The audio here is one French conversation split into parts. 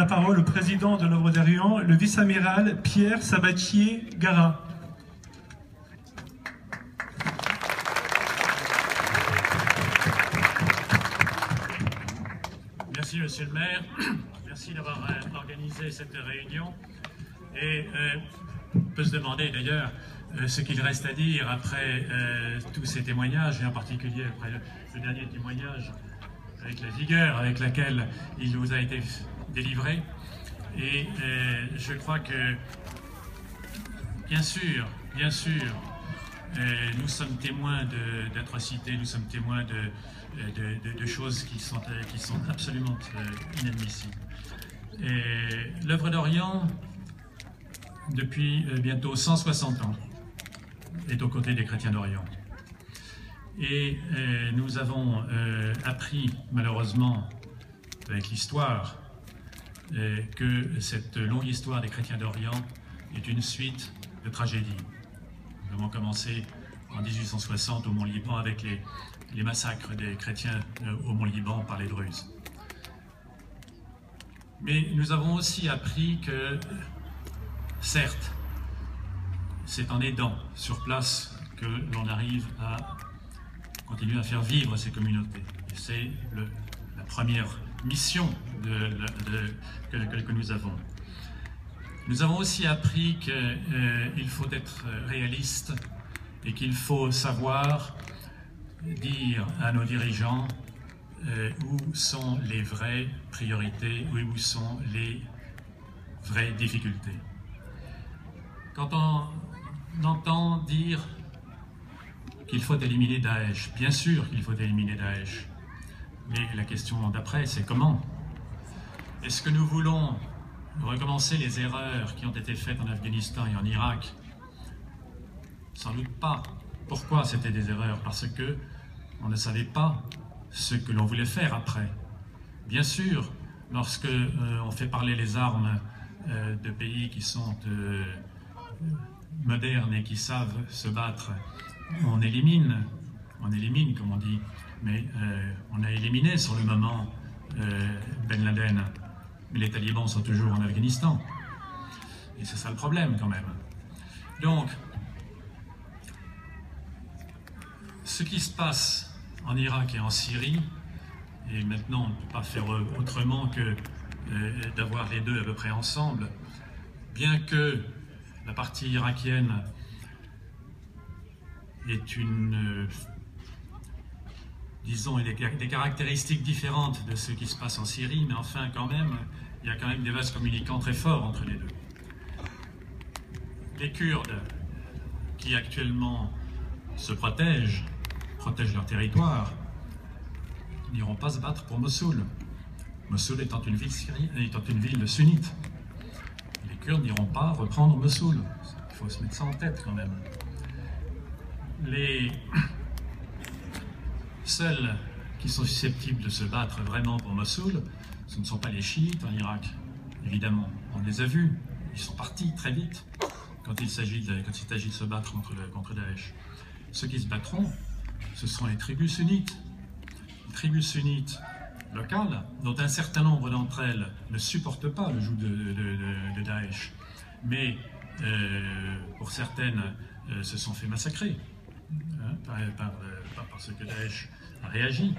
la parole au président de l'Œuvre d'Orient, le vice-amiral Pierre Sabatier-Garat. Merci, monsieur le maire. Merci d'avoir organisé cette réunion. Et on peut se demander d'ailleurs ce qu'il reste à dire après tous ces témoignages, et en particulier après le dernier témoignage, avec la vigueur avec laquelle il vous a été délivré. Et je crois que, bien sûr, nous sommes témoins d'atrocités, nous sommes témoins de choses qui sont absolument inadmissibles. L'Œuvre d'Orient, depuis bientôt 160 ans, est aux côtés des chrétiens d'Orient. Et nous avons appris, malheureusement, avec l'histoire, que cette longue histoire des chrétiens d'Orient est une suite de tragédies. Nous avons commencé en 1860 au Mont-Liban avec les massacres des chrétiens au Mont-Liban par les Druzes. Mais nous avons aussi appris que, certes, c'est en aidant sur place que l'on arrive à continuer à faire vivre ces communautés. Et c'est la première mission que nous avons. Nous avons aussi appris qu'il faut être réaliste et qu'il faut savoir dire à nos dirigeants où sont les vraies priorités, où sont les vraies difficultés. Quand on entend dire qu'il faut éliminer Daesh, bien sûr qu'il faut éliminer Daesh, mais la question d'après, c'est comment? Est-ce que nous voulons recommencer les erreurs qui ont été faites en Afghanistan et en Irak? Sans doute pas. Pourquoi c'était des erreurs? Parce que on ne savait pas ce que l'on voulait faire après. Bien sûr, lorsque on fait parler les armes de pays qui sont modernes et qui savent se battre, on élimine comme on dit, mais on a éliminé sur le moment Ben Laden, mais les talibans sont toujours en Afghanistan. Et c'est ça le problème quand même. Donc, ce qui se passe en Irak et en Syrie, et maintenant on ne peut pas faire autrement que d'avoir les deux à peu près ensemble, bien que la partie irakienne est disons, des caractéristiques différentes de ce qui se passe en Syrie, mais enfin quand même, il y a quand même des vases communicants très forts entre les deux. Les Kurdes, qui actuellement se protègent leur territoire, n'iront pas se battre pour Mossoul. Mossoul étant une ville sunnite. Les Kurdes n'iront pas reprendre Mossoul. Il faut se mettre ça en tête quand même. Les seuls qui sont susceptibles de se battre vraiment pour Mossoul, ce ne sont pas les chiites en Irak, évidemment. On les a vus, ils sont partis très vite quand il s'agit de se battre contre Daesh. Ceux qui se battront, ce sont les tribus sunnites. Les tribus sunnites locales, dont un certain nombre d'entre elles ne supportent pas le joug de Daesh, mais pour certaines se sont fait massacrer parce que Daesh a réagi.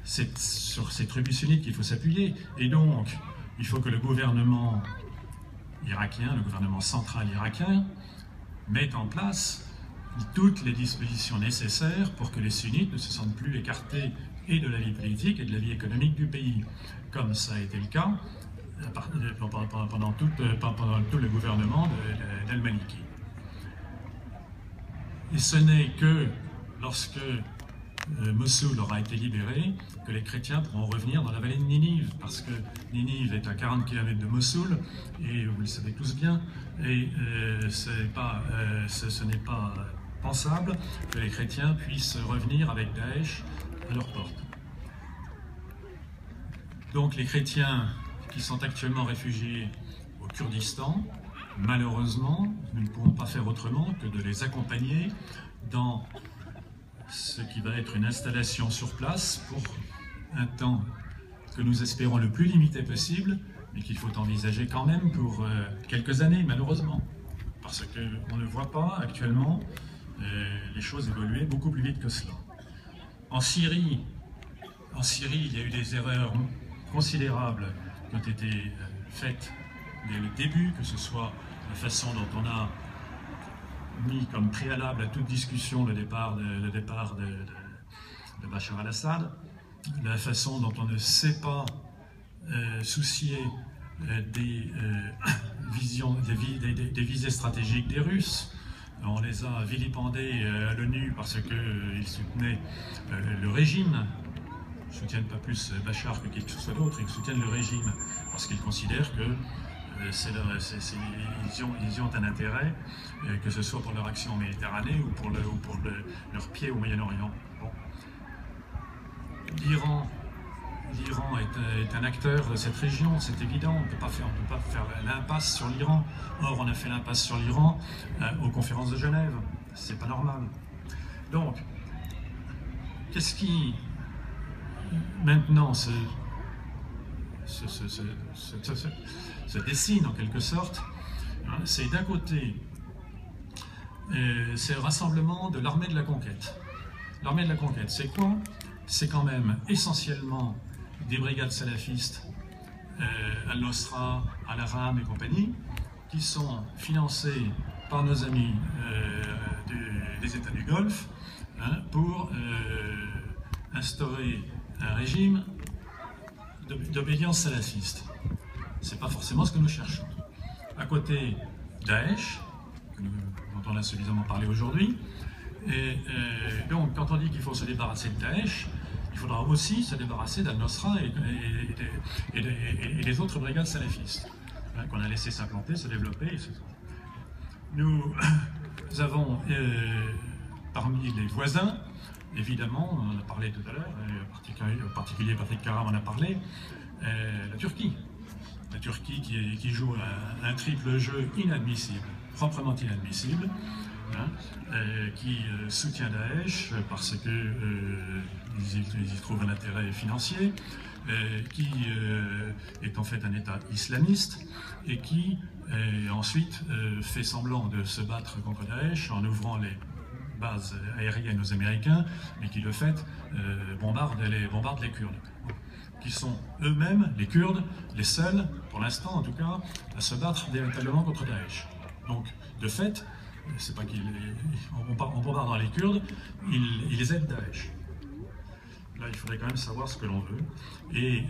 C'est sur ces tribus sunnites qu'il faut s'appuyer. Et donc, il faut que le gouvernement irakien, le gouvernement central irakien, mette en place toutes les dispositions nécessaires pour que les sunnites ne se sentent plus écartés et de la vie politique et de la vie économique du pays, comme ça a été le cas pendant tout le gouvernement d'Al-Maliki. Et ce n'est que lorsque Mossoul aura été libéré que les chrétiens pourront revenir dans la vallée de Ninive, parce que Ninive est à 40 km de Mossoul, et vous le savez tous bien, et ce n'est pas pensable que les chrétiens puissent revenir avec Daesh à leur porte. Donc les chrétiens qui sont actuellement réfugiés au Kurdistan, malheureusement, nous ne pouvons pas faire autrement que de les accompagner dans ce qui va être une installation sur place pour un temps que nous espérons le plus limité possible, mais qu'il faut envisager quand même pour quelques années, malheureusement. Parce qu'on ne voit pas actuellement les choses évoluer beaucoup plus vite que cela. En Syrie, il y a eu des erreurs considérables qui ont été faites dès le début, que ce soit la façon dont on a mis comme préalable à toute discussion le départ de Bachar al-Assad, la façon dont on ne s'est pas soucié des visées stratégiques des Russes. On les a vilipendés à l'ONU parce qu'ils soutenaient le régime. Ils ne soutiennent pas plus Bachar que quelque chose d'autre, ils soutiennent le régime parce qu'ils considèrent que ils ont un intérêt, que ce soit pour leur action en Méditerranée ou pour leur pied au Moyen-Orient. Bon. L'Iran est un acteur de cette région, c'est évident, on ne peut pas faire l'impasse sur l'Iran. Or, on a fait l'impasse sur l'Iran aux conférences de Genève, c'est pas normal. Donc, qu'est-ce qui maintenant se dessine en quelque sorte, c'est d'un côté, c'est le rassemblement de l'armée de la conquête. L'armée de la conquête, c'est quoi? C'est quand même essentiellement des brigades salafistes, Al-Nosra, Al-Aram et compagnie, qui sont financées par nos amis des États du Golfe pour instaurer un régime d'obédience salafiste. C'est pas forcément ce que nous cherchons. À côté, Daesh, dont on a suffisamment parlé aujourd'hui, et donc quand on dit qu'il faut se débarrasser de Daesh, il faudra aussi se débarrasser d'Al-Nosra et des autres brigades salafistes qu'on a laissé s'implanter, se développer, etc. Nous avons parmi les voisins, évidemment, on en a parlé tout à l'heure, en particulier Patrick Karam en a parlé, la Turquie. La Turquie qui joue un triple jeu inadmissible, proprement inadmissible, qui soutient Daesh parce qu'ils y trouvent un intérêt financier, qui est en fait un État islamiste et qui ensuite fait semblant de se battre contre Daesh en ouvrant les bases aériennes aux Américains, mais qui, de fait, bombardent les Kurdes, qui sont eux-mêmes, les Kurdes, les seuls, pour l'instant en tout cas, à se battre véritablement contre Daesh. Donc, de fait, c'est pas en bombardant les Kurdes, ils aident Daesh. Là, il faudrait quand même savoir ce que l'on veut. Et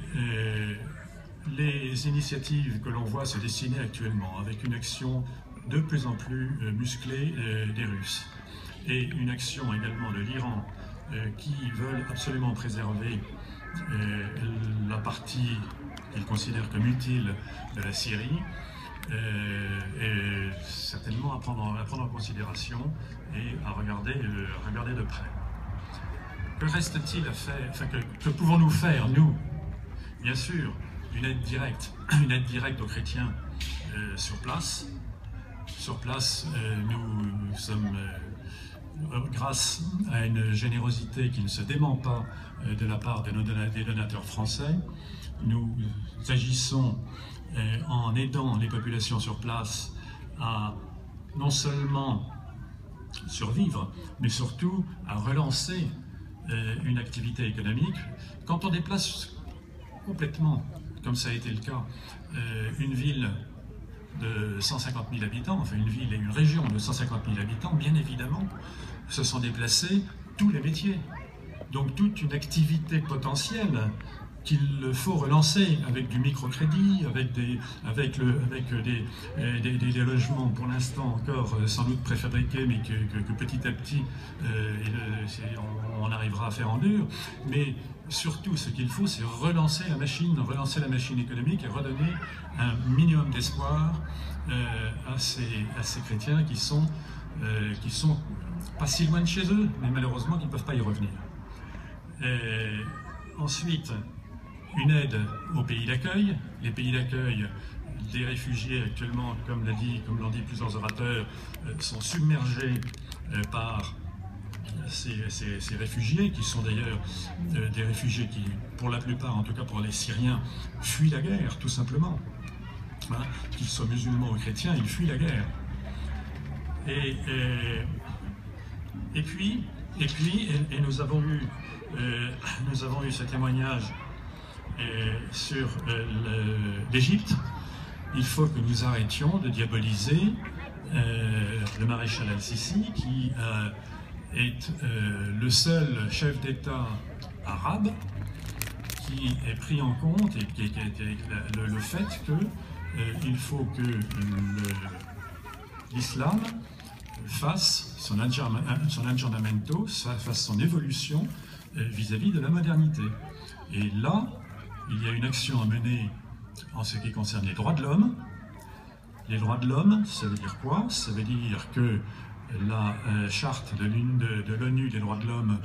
les initiatives que l'on voit se dessiner actuellement, avec une action de plus en plus musclée des Russes, et une action également de l'Iran, qui veulent absolument préserver la partie qu'ils considèrent comme utile de la Syrie, est certainement à prendre en considération et à regarder de près. Que reste-t-il à faire, enfin, que pouvons-nous faire, nous? Bien sûr, une aide directe aux chrétiens sur place. Sur place, nous sommes, grâce à une générosité qui ne se dément pas de la part des donateurs français, nous agissons en aidant les populations sur place à non seulement survivre, mais surtout à relancer une activité économique. Quand on déplace complètement, comme ça a été le cas, une ville de 150 000 habitants, enfin une ville et une région de 150 000 habitants, bien évidemment, se sont déplacés tous les métiers. Donc toute une activité potentielle qu'il faut relancer avec du microcrédit, avec des logements pour l'instant encore sans doute préfabriqués, mais que petit à petit on arrivera à faire en dur. Mais surtout, ce qu'il faut, c'est relancer la machine économique et redonner un minimum d'espoir à ces chrétiens qui sont pas si loin de chez eux, mais malheureusement qui ne peuvent pas y revenir. Ensuite, une aide aux pays d'accueil. Les pays d'accueil des réfugiés actuellement, comme l'ont dit plusieurs orateurs, sont submergés par ces réfugiés, qui sont d'ailleurs des réfugiés qui, pour la plupart, en tout cas pour les Syriens, fuient la guerre, tout simplement. Hein, qu'ils soient musulmans ou chrétiens, ils fuient la guerre. Et puis nous avons eu ce témoignage sur l'Égypte. Il faut que nous arrêtions de diaboliser le maréchal Al-Sisi, qui est le seul chef d'État arabe qui est pris en compte, et qui le fait qu'il faut que l'islam fasse son aggiornamento, fasse son évolution vis-à-vis de la modernité. Et là, il y a une action à mener en ce qui concerne les droits de l'homme. Les droits de l'homme, ça veut dire quoi? Ça veut dire que la charte de l'ONU des droits de l'homme,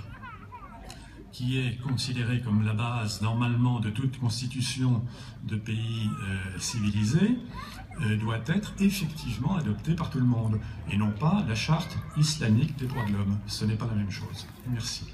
qui est considérée comme la base normalement de toute constitution de pays civilisés, doit être effectivement adoptée par tout le monde, et non pas la charte islamique des droits de l'homme. Ce n'est pas la même chose. Merci.